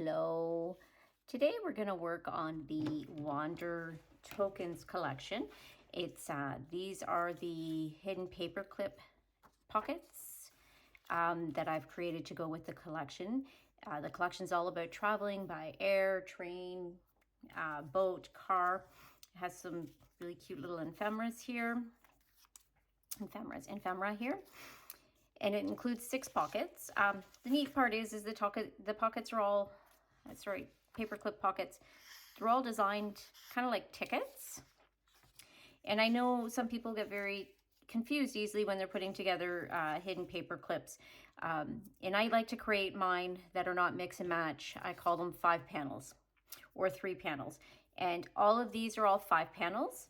Hello. Today we're going to work on the Wander tokens collection. These are the hidden paperclip pockets that I've created to go with the collection. The collection's all about traveling by air, train, boat, car. It has some really cute little ephemera here. Ephemera here. And it includes 6 pockets. The neat part is the pockets are all, paperclip pockets. They're all designed kind of like tickets. And I know some people get very confused easily when they're putting together hidden paper clips. And I like to create mine that are not mix and match. I call them 5 panels or 3 panels. And all of these are all 5 panels.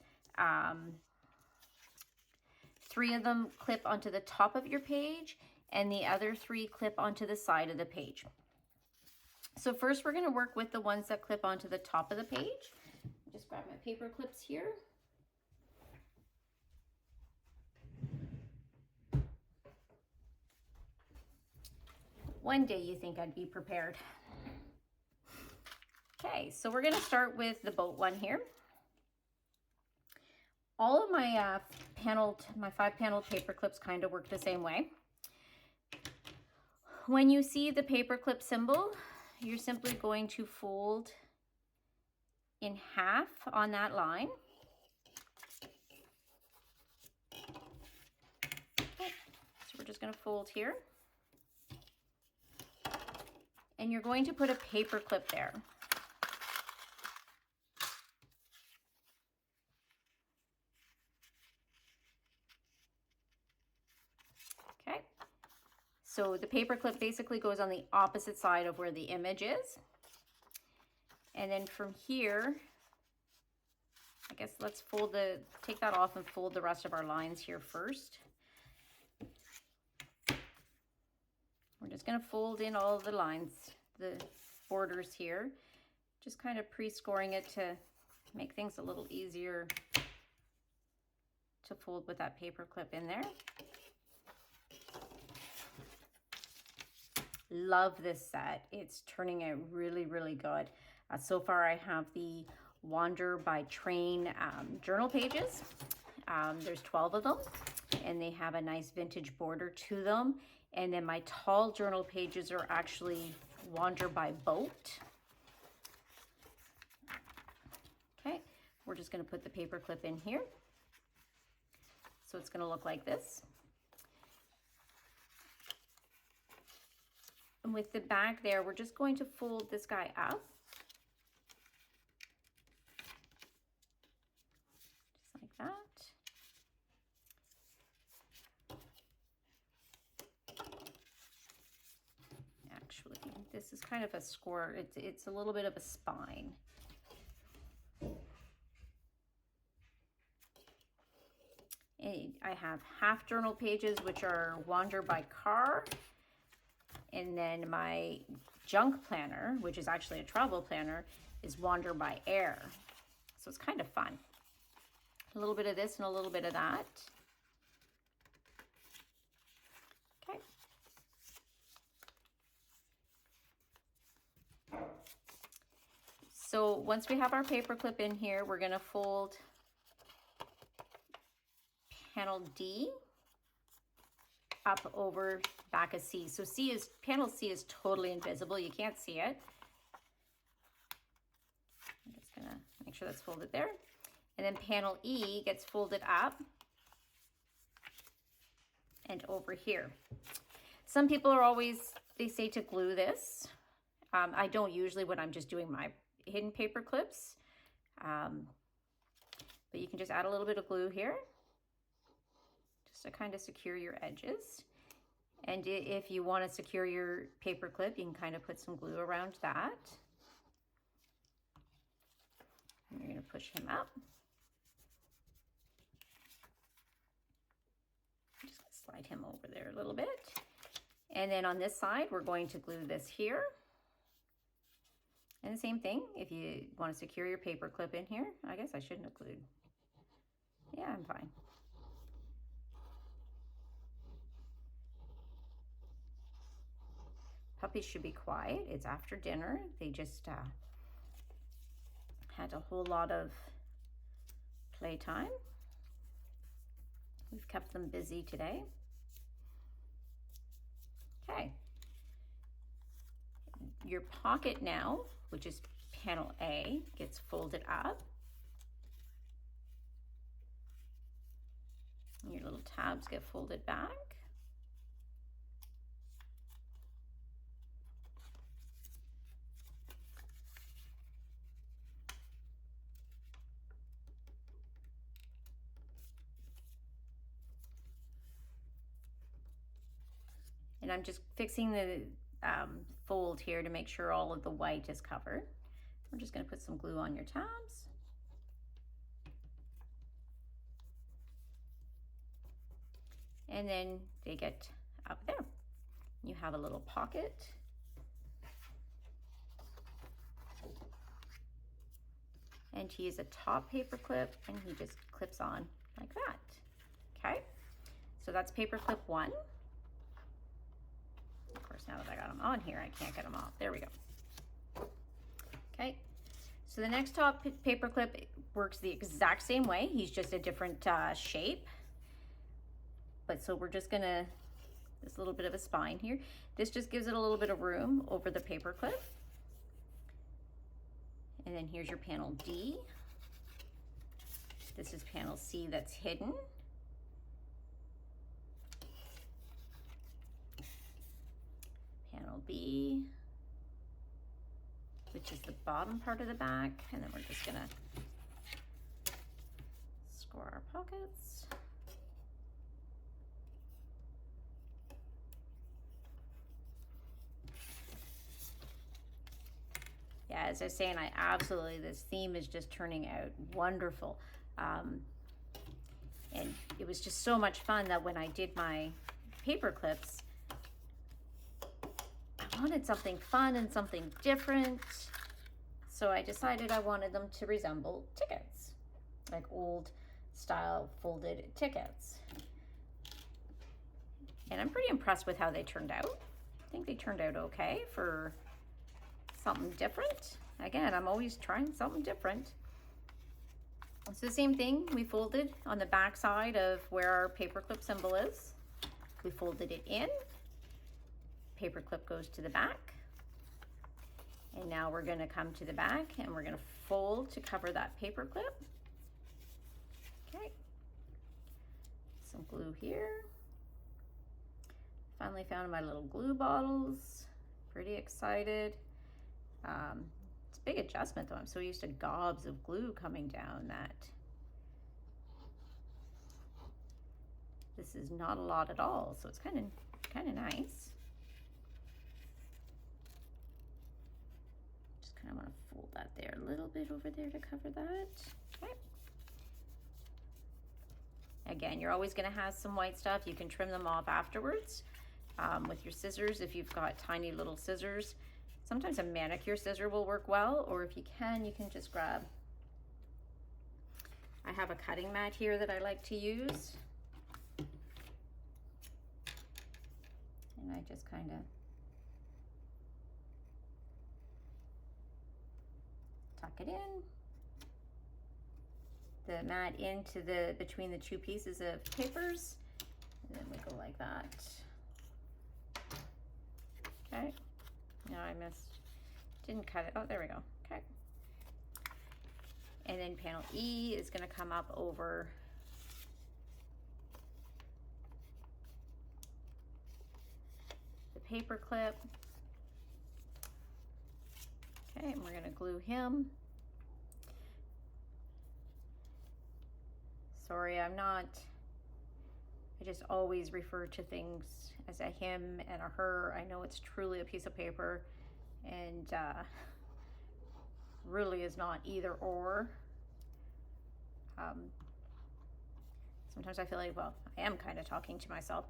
3 of them clip onto the top of your page and the other 3 clip onto the side of the page. So first we're going to work with the ones that clip onto the top of the page. Just grab my paper clips here. One day you think I'd be prepared. Okay, so we're going to start with the boat one here. All of my 5-paneled paper clips kind of work the same way. When you see the paper clip symbol, you're simply going to fold in half on that line. Okay, so we're just going to fold here. And you're going to put a paper clip there. Okay, so the paper clip basically goes on the opposite side of where the image is. And then from here, I guess let's take that off and fold the rest of our lines here first. We're just going to fold in all of the lines, the borders here, just kind of pre-scoring it to make things a little easier to fold with that paper clip in there. Love this set. It's turning out really, really good. So far I have the Wander by Train journal pages. There's 12 of them and they have a nice vintage border to them. And then my tall journal pages are actually Wander by Boat. Okay, we're just going to put the paper clip in here. So it's going to look like this. And with the back there, we're just going to fold this guy up. Just like that. Actually, this is kind of a square. It's a little bit of a spine. And I have half journal pages, which are Wander by Car. And then my junk planner, which is actually a travel planner, is Wander by Air. So it's kind of fun. A little bit of this and a little bit of that. Okay. So once we have our paper clip in here, we're going to fold panel D up over back of C. So panel C is totally invisible. You can't see it. I'm just gonna make sure that's folded there. And then panel E gets folded up and over here. Some people they say to glue this. I don't usually when I'm just doing my hidden paper clips. But you can just add a little bit of glue here, just to kind of secure your edges. And if you want to secure your paper clip, you can kind of put some glue around that. And you're going to push him up. Just going to slide him over there a little bit. And then on this side, we're going to glue this here. And the same thing, if you want to secure your paper clip in here, I guess I shouldn't have glued. Yeah, I'm fine. Puppies should be quiet. It's after dinner. They just had a whole lot of playtime. We've kept them busy today. Okay. Your pocket now, which is panel A, gets folded up. Your little tabs get folded back. And I'm just fixing the fold here to make sure all of the white is covered. We're just going to put some glue on your tabs. And then they get up there. You have a little pocket. And he is a top paper clip, and he just clips on like that. Okay, so that's paper clip 1. Of course, now that I got them on here, I can't get them off. There we go. Okay, so the next top paper clip works the exact same way. He's just a different shape. But so we're just gonna, this little bit of a spine here. This just gives it a little bit of room over the paper clip. And then here's your panel D. This is panel C that's hidden. Panel B, which is the bottom part of the back. And then we're just gonna score our pockets. Yeah, as I was saying, this theme is just turning out wonderful. And it was just so much fun that when I did my paper clips, I wanted something fun and something different. So I decided I wanted them to resemble tickets, like old style folded tickets. And I'm pretty impressed with how they turned out. I think they turned out okay for something different. Again, I'm always trying something different. It's the same thing we folded on the back side of where our paperclip symbol is. We folded it in. Paperclip goes to the back. And now we're going to come to the back and we're going to fold to cover that paperclip. Okay. Some glue here. Finally found my little glue bottles. Pretty excited. It's a big adjustment though. I'm so used to gobs of glue coming down that this is not a lot at all. So it's kind of nice. Just kind of want to fold that there a little bit over there to cover that. Okay. Again, you're always going to have some white stuff. You can trim them off afterwards with your scissors if you've got tiny little scissors. Sometimes a manicure scissor will work well, or if you can just grab, I have a cutting mat here that I like to use. And I just kind of tuck it in. The mat into between the two pieces of papers, and then we go like that. Okay. No, I didn't cut it. Oh, there we go. Okay. And then panel E is going to come up over the paper clip. Okay, and we're going to glue him. Sorry, I just always refer to things as a him and a her. I know it's truly a piece of paper and really is not either or. Sometimes I feel like, well, I am kind of talking to myself,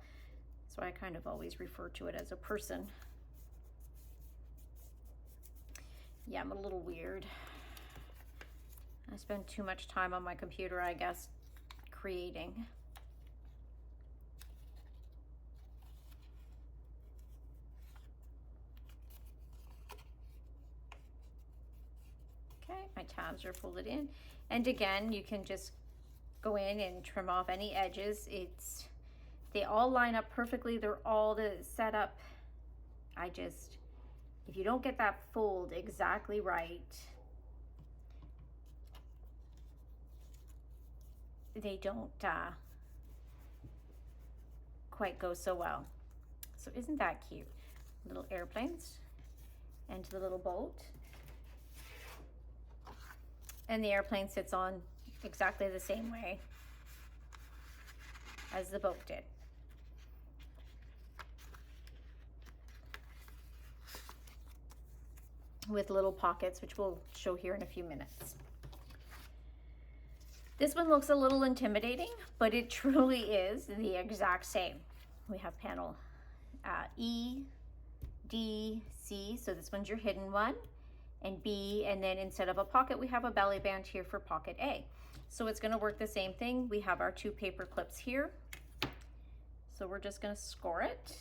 so I kind of always refer to it as a person. Yeah, I'm a little weird. I spend too much time on my computer, I guess, creating. tabs are folded in. And again, you can just go in and trim off any edges. They all line up perfectly. They're all set up. If you don't get that fold exactly right, they don't quite go so well. So isn't that cute? Little airplanes and the little boat. And the airplane sits on exactly the same way as the boat did. With little pockets, which we'll show here in a few minutes. This one looks a little intimidating, but it truly is the exact same. We have panel E, D, C, so this one's your hidden one, and B, and then instead of a pocket, we have a belly band here for pocket A. So it's gonna work the same thing. We have our 2 paper clips here. So we're just gonna score it.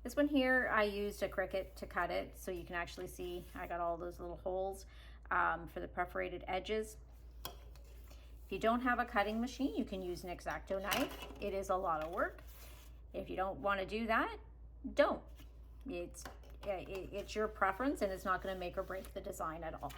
This one here, I used a Cricut to cut it, so you can actually see I got all those little holes for the perforated edges. If you don't have a cutting machine, you can use an X-Acto knife. It is a lot of work. If you don't want to do that, don't. It's your preference, and it's not going to make or break the design at all.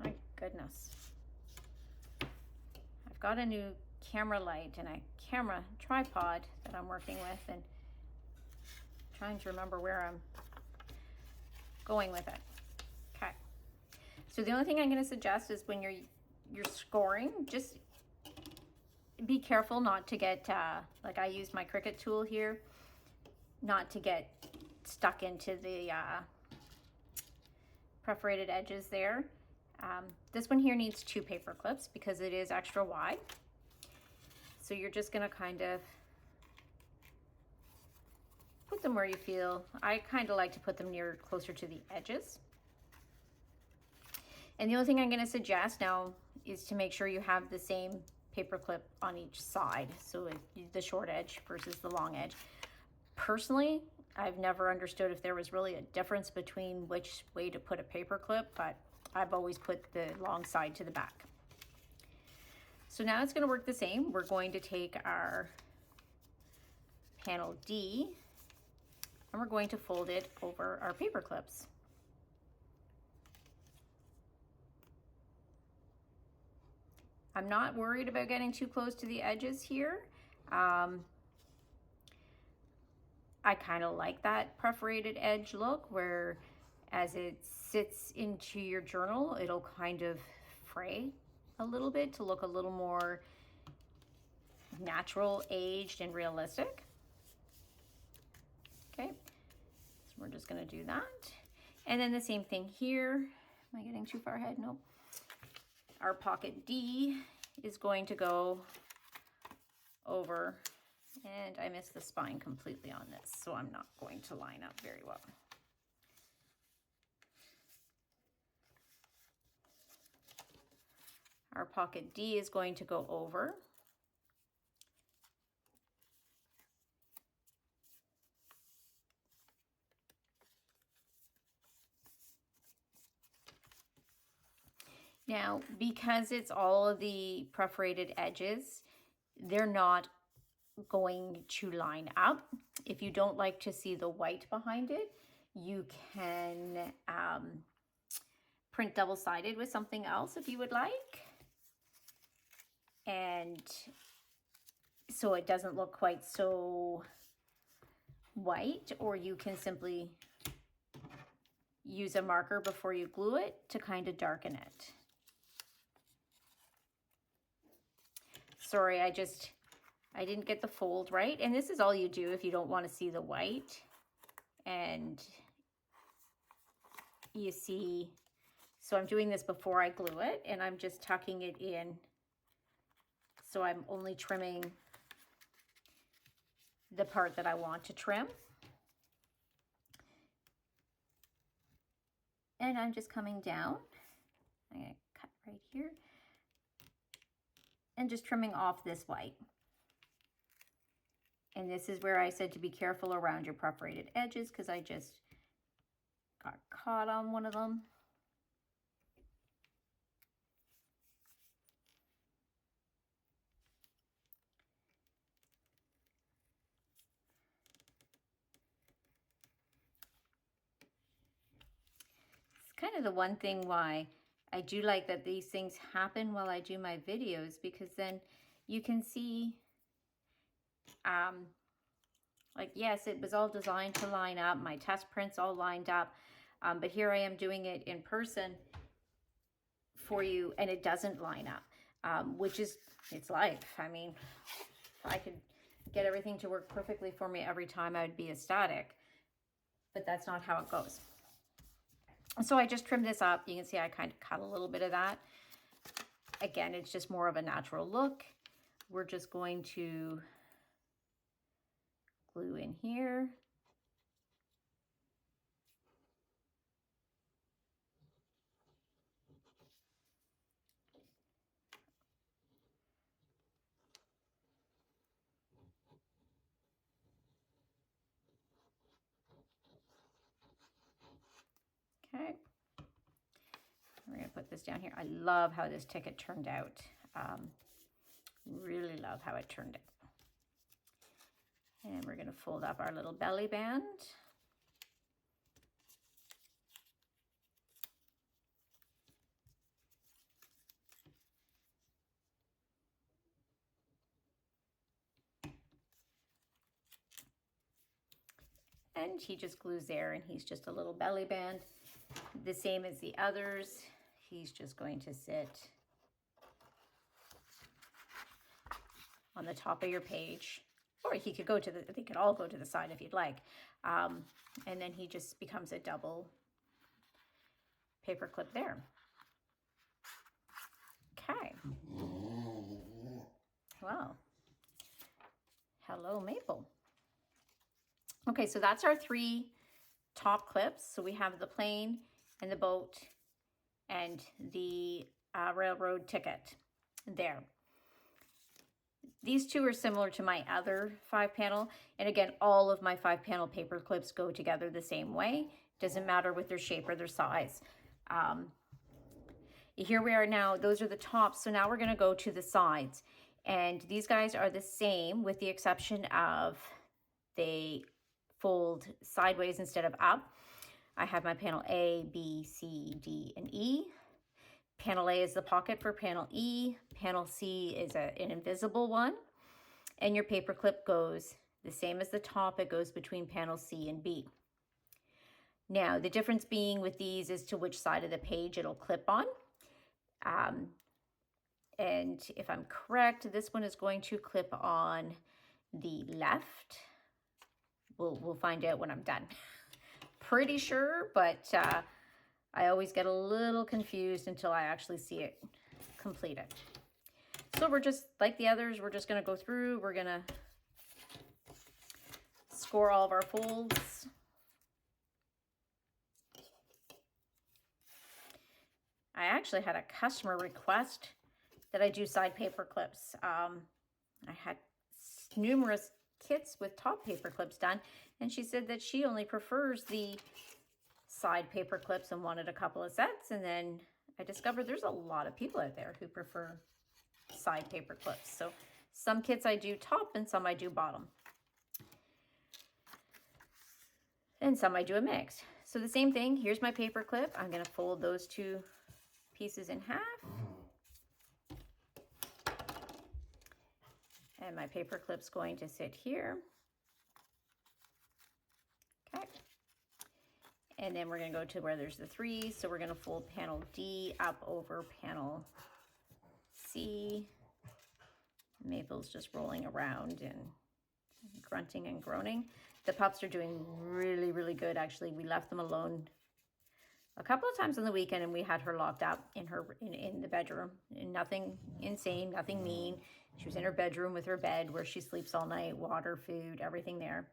My goodness. I've got a new camera light and a camera tripod that I'm working with, and trying to remember where I'm going with it. Okay. So the only thing I'm going to suggest is when you're scoring, just be careful not to get, like I used my Cricut tool here, not to get stuck into the perforated edges there. This one here needs 2 paper clips because it is extra wide. So you're just going to kind of put them where you feel. I kind of like to put them closer to the edges. And the only thing I'm going to suggest now is to make sure you have the same paper clip on each side. So the short edge versus the long edge. Personally, I've never understood if there was really a difference between which way to put a paper clip, but I've always put the long side to the back. So now it's going to work the same. We're going to take our panel D, and we're going to fold it over our paper clips. I'm not worried about getting too close to the edges here. I kind of like that perforated edge look where as it sits into your journal, it'll kind of fray a little bit to look a little more natural, aged, and realistic. Okay, so we're just gonna do that. And then the same thing here. Am I getting too far ahead? Nope. Our pocket D is going to go over, and I missed the spine completely on this, so I'm not going to line up very well. Our pocket D is going to go over. Now, because it's all of the perforated edges, they're not going to line up. If you don't like to see the white behind it, you can print double-sided with something else if you would like. And so it doesn't look quite so white, or you can simply use a marker before you glue it to kind of darken it. Sorry, I didn't get the fold right. And this is all you do if you don't want to see the white. And you see, so I'm doing this before I glue it, and I'm just tucking it in. So I'm only trimming the part that I want to trim. And I'm just coming down. I'm going to cut right here. And just trimming off this white. And this is where I said to be careful around your perforated edges because I just got caught on one of them. It's kind of the one thing why I do like that these things happen while I do my videos, because then you can see, like, yes, it was all designed to line up. My test prints all lined up. But here I am doing it in person for you and it doesn't line up, which is, it's life. I mean, if I could get everything to work perfectly for me every time, I would be ecstatic. But that's not how it goes. So I just trimmed this up. You can see I kind of cut a little bit of that. Again, it's just more of a natural look. We're just going to glue in here. Okay. We're going to put this down here. I love how this ticket turned out. Really love how it turned out. And we're going to fold up our little belly band. And he just glues there, and he's just a little belly band. The same as the others. He's just going to sit on the top of your page. Or he could go to the, they could all go to the side if you'd like. And then he just becomes a double paper clip there. Okay. Wow. Hello, Maple. Okay, so that's our 3 top clips. So we have the plane and the boat and the railroad ticket there. These 2 are similar to my other 5-panel. And again, all of my 5-panel paper clips go together the same way. Doesn't matter with their shape or their size. Here we are now, those are the tops. So now we're gonna go to the sides. And these guys are the same with the exception of they fold sideways instead of up. I have my panel A, B, C, D, and E. Panel A is the pocket for panel E. Panel C is an invisible one. And your paper clip goes the same as the top. It goes between panel C and B. Now, the difference being with these is to which side of the page it'll clip on. And if I'm correct, this one is going to clip on the left. We'll find out when I'm done. Pretty sure, but I always get a little confused until I actually see it completed. So we're just, like the others, we're just gonna go through, we're gonna score all of our folds. I actually had a customer request that I do side paper clips. I had numerous kits with top paper clips done, and she said that she only prefers the side paper clips and wanted a couple of sets. And then I discovered there's a lot of people out there who prefer side paper clips. So some kits I do top and some I do bottom. And some I do a mix. So the same thing, here's my paper clip. I'm gonna fold those 2 pieces in half. And my paper clip's going to sit here. Okay. And then we're gonna go to where there's the 3. So we're gonna fold panel D up over panel C. Maple's just rolling around and grunting and groaning. The pups are doing really, really good. Actually, we left them alone a couple of times on the weekend and we had her locked up in the bedroom. And nothing insane, nothing mean. She was in her bedroom with her bed where she sleeps all night, water, food, everything there.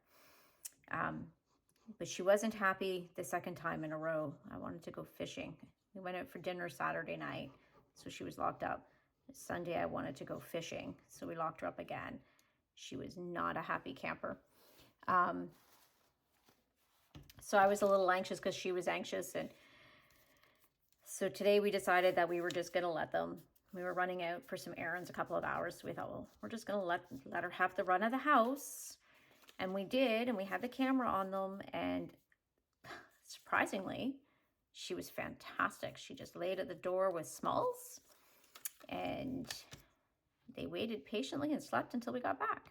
But she wasn't happy the second time in a row. I wanted to go fishing. We went out for dinner Saturday night, so she was locked up. Sunday I wanted to go fishing, so we locked her up again. She was not a happy camper. So I was a little anxious because she was anxious. And so today we decided that we were just going to let them. We were running out for some errands, a couple of hours. So we thought, well, we're just going to let her have the run of the house. And we did. And we had the camera on them. And surprisingly, she was fantastic. She just laid at the door with Smalls. And they waited patiently and slept until we got back.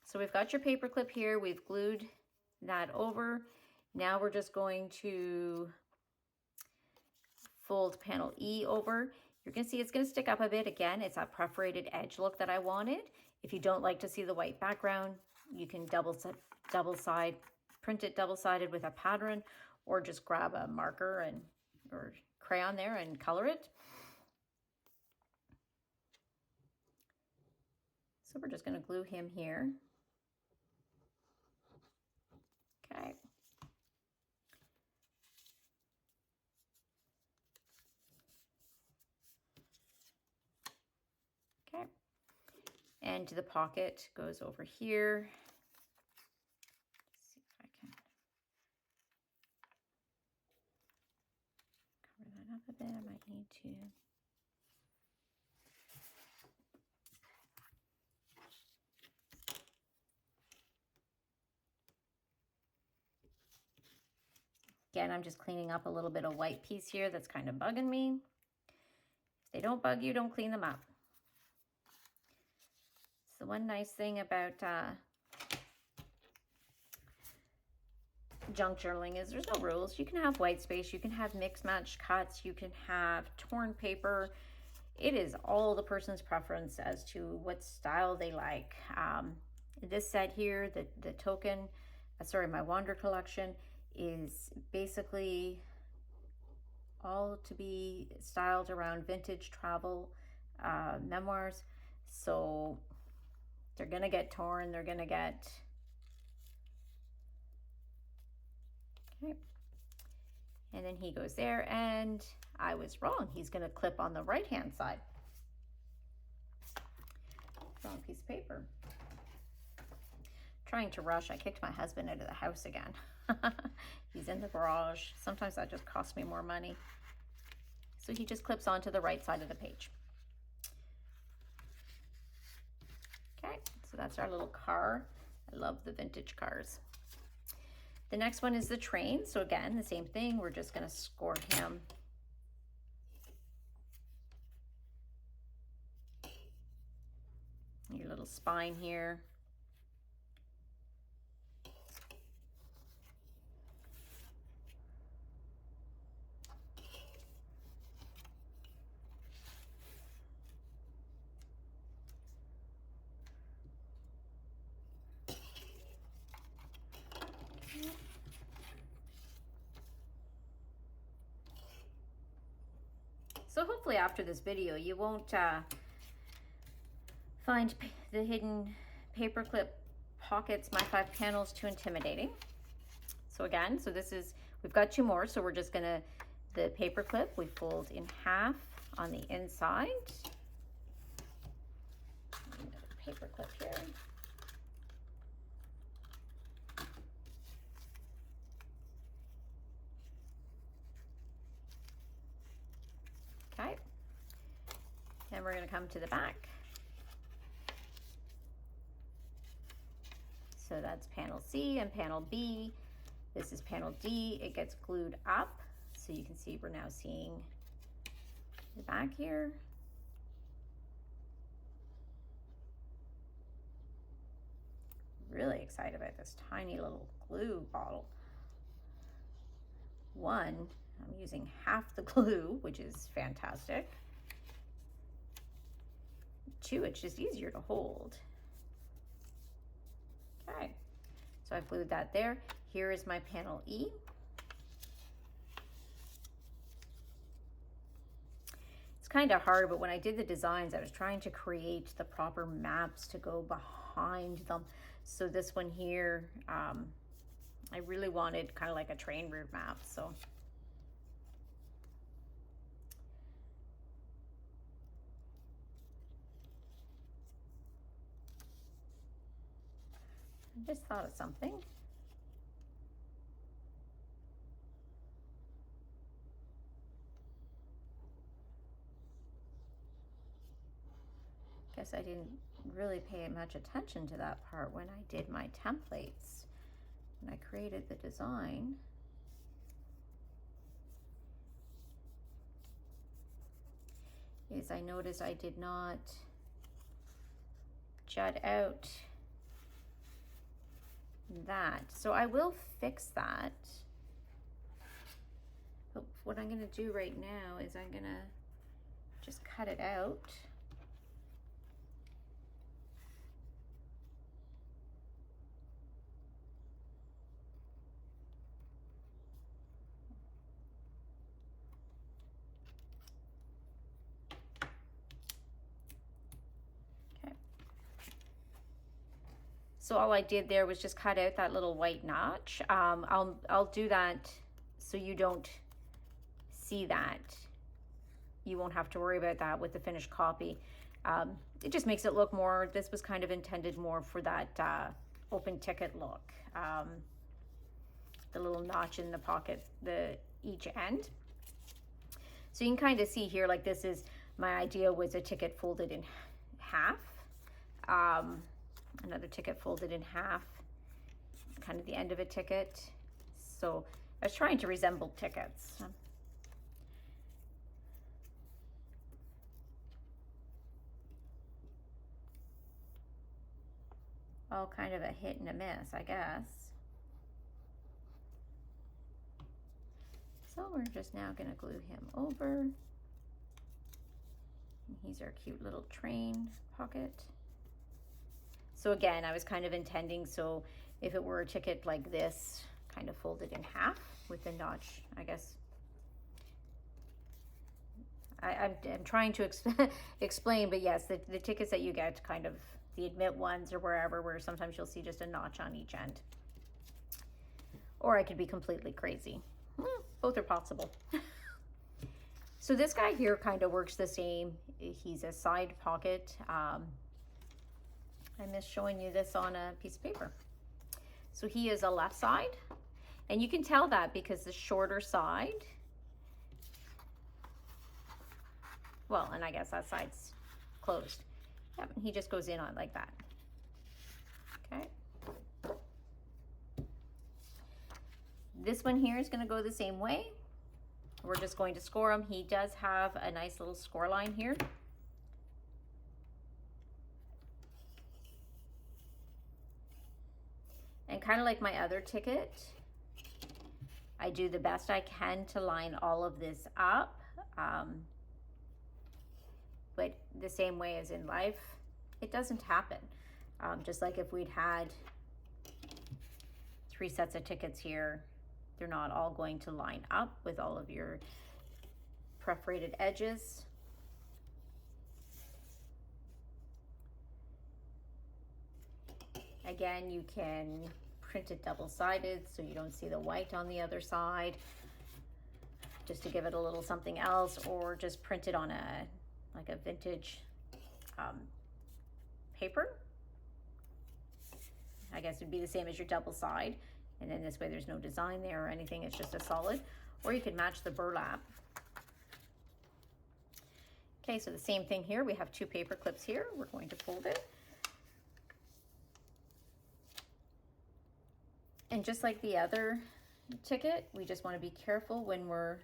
So we've got your paper clip here. We've glued that over. Now we're just going to fold panel E over. You're going to see it's going to stick up a bit. Again, it's that perforated edge look that I wanted. If you don't like to see the white background, you can print it double-sided with a pattern, or just grab a marker or crayon there and color it. So we're just going to glue him here. Okay. Okay. And the pocket goes over here. Let's see if I can cover that up a bit. I might need to. Again, I'm just cleaning up a little bit of white piece here that's kind of bugging me. If they don't bug you, don't clean them up. So one nice thing about junk journaling is there's no rules. You can have white space, you can have mix match cuts, you can have torn paper. It is all the person's preference as to what style they like. This set here, the token, my Wander collection, is basically all to be styled around vintage travel memoirs. So they're gonna get torn, they're gonna get, okay. And then he goes there, and I was wrong. He's gonna clip on the right-hand side. Wrong piece of paper. Trying to rush, I kicked my husband out of the house again. He's in the garage. Sometimes that just costs me more money. So he just clips onto the right side of the page. Okay, so that's our little car. I love the vintage cars. The next one is the train. So again, the same thing. We're just going to score him. Your little spine here. So hopefully after this video, you won't find the hidden paperclip pockets, my 5 panels, too intimidating. So again, we've got 2 more, so we're just gonna, the paperclip, we fold in half on the inside. Another paperclip here. Okay, then we're going to come to the back. So that's panel C and panel B. This is panel D. It gets glued up. So you can see we're now seeing the back here. Really excited about this tiny little glue bottle. 1, I'm using half the glue, which is fantastic. 2, it's just easier to hold. Okay, so I've glued that there. Here is my panel E. It's kind of hard, but when I did the designs, I was trying to create the proper maps to go behind them. So this one here, I really wanted kind of like a train route map. So I just thought of something. Guess I didn't really pay much attention to that part when I did my templates. When I created the design. Is I noticed I did not jut out that. So I will fix that. But what I'm gonna do right now is I'm gonna just cut it out. So all I did there was just cut out that little white notch. I'll do that so you don't see that. You won't have to worry about that with the finished copy. It just makes it look more, this was kind of intended more for that open ticket look. The little notch in the pocket, each end. So you can kind of see here, like this is, my idea was a ticket folded in half. Another ticket folded in half, kind of the end of a ticket. So I was trying to resemble tickets. All kind of a hit and a miss, I guess. So we're just now gonna glue him over. And he's our cute little train pocket. So again, I was kind of intending, so if it were a ticket like this, kind of folded in half with the notch, I guess. I'm trying to explain, but yes, the tickets that you get, kind of the admit ones or wherever, where sometimes you'll see just a notch on each end. Or I could be completely crazy. Both are possible. So this guy here kind of works the same. He's a side pocket. I missed showing you this on a piece of paper. So he is a left side, and you can tell that because the shorter side, well, and I guess that side's closed. Yep, and he just goes in on like that. Okay. This one here is going to go the same way. We're just going to score him. He does have a nice little score line here. And kind of like my other ticket, I do the best I can to line all of this up. But the same way as in life, it doesn't happen. Just like if we'd had 3 sets of tickets here, they're not all going to line up with all of your perforated edges. Again, you can print it double-sided so you don't see the white on the other side, just to give it a little something else, or just print it on like a vintage paper. I guess it'd be the same as your double side, and then this way there's no design there or anything, it's just a solid. Or you could match the burlap. Okay, so the same thing here. We have 2 paper clips here. We're going to fold it. And just like the other ticket, we just want to be careful when we're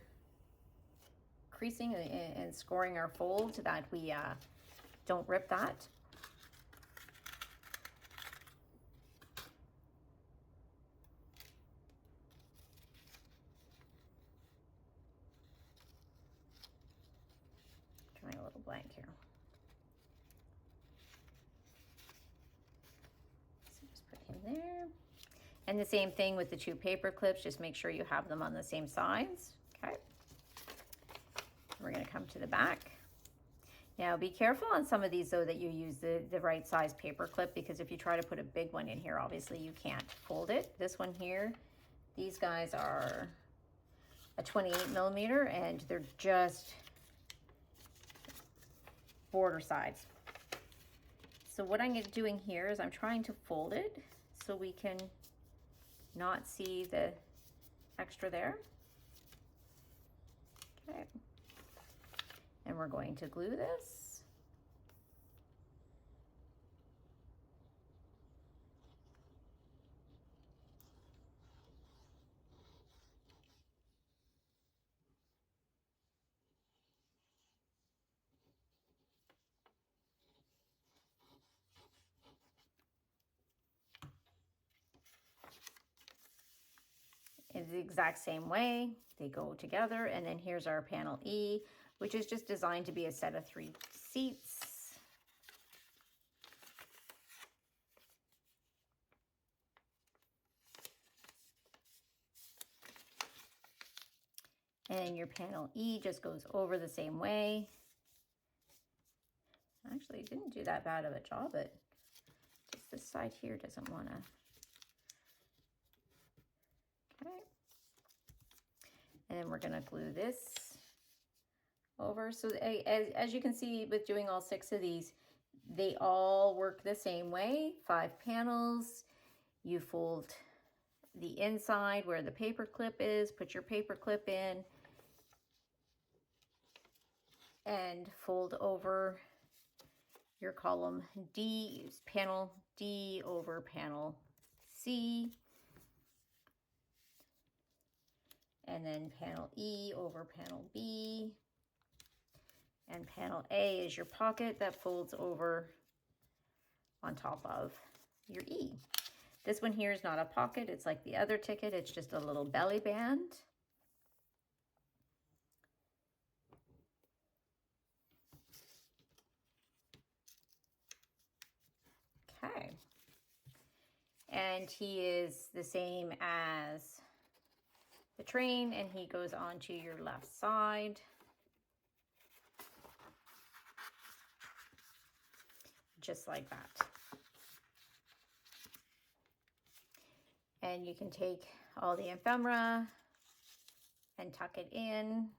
creasing and scoring our fold that we don't rip that. Drawing a little blank here. So just put him there. And the same thing with the 2 paper clips, just make sure you have them on the same sides. Okay. We're going to come to the back. Now be careful on some of these though that you use the right size paper clip, because if you try to put a big one in here, obviously you can't fold it. This one here, these guys are a 28mm and they're just border sides. So what I'm doing here is I'm trying to fold it so we can not see the extra there. Okay. And we're going to glue this. In the exact same way, they go together. And then here's our panel E, which is just designed to be a set of 3 seats. And your panel E just goes over the same way. Actually, didn't do that bad of a job, but just this side here doesn't want to. Okay. And then we're going to glue this over. So as you can see with doing all 6 of these, they all work the same way. 5 panels. You fold the inside where the paper clip is, put your paper clip in, and fold over your column D, panel D over panel C, and then panel E over panel B, and panel A is your pocket that folds over on top of your E. This one here is not a pocket, it's like the other ticket, it's just a little belly band. Okay. And he is the same as the train, and he goes onto your left side. Just like that. And you can take all the ephemera and tuck it in.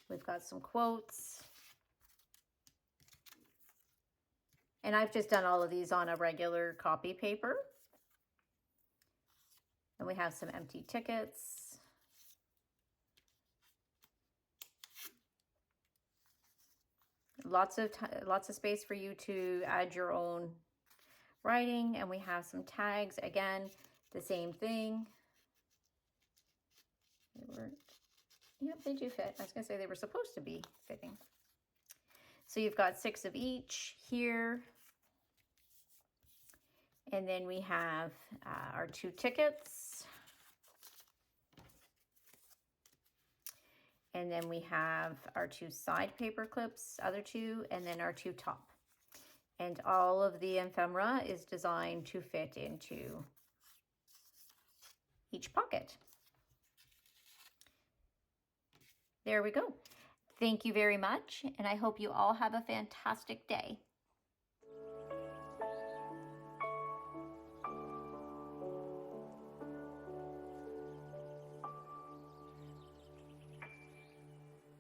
We've got some quotes. And I've just done all of these on a regular copy paper. And we have some empty tickets. Lots of space for you to add your own writing. And we have some tags. Again, the same thing. Yep, they do fit. I was going to say they were supposed to be fitting. So you've got 6 of each here. And then we have our 2 tickets. And then we have our 2 side paper clips, other 2, and then our 2 top. And all of the ephemera is designed to fit into each pocket. There we go. Thank you very much, and I hope you all have a fantastic day.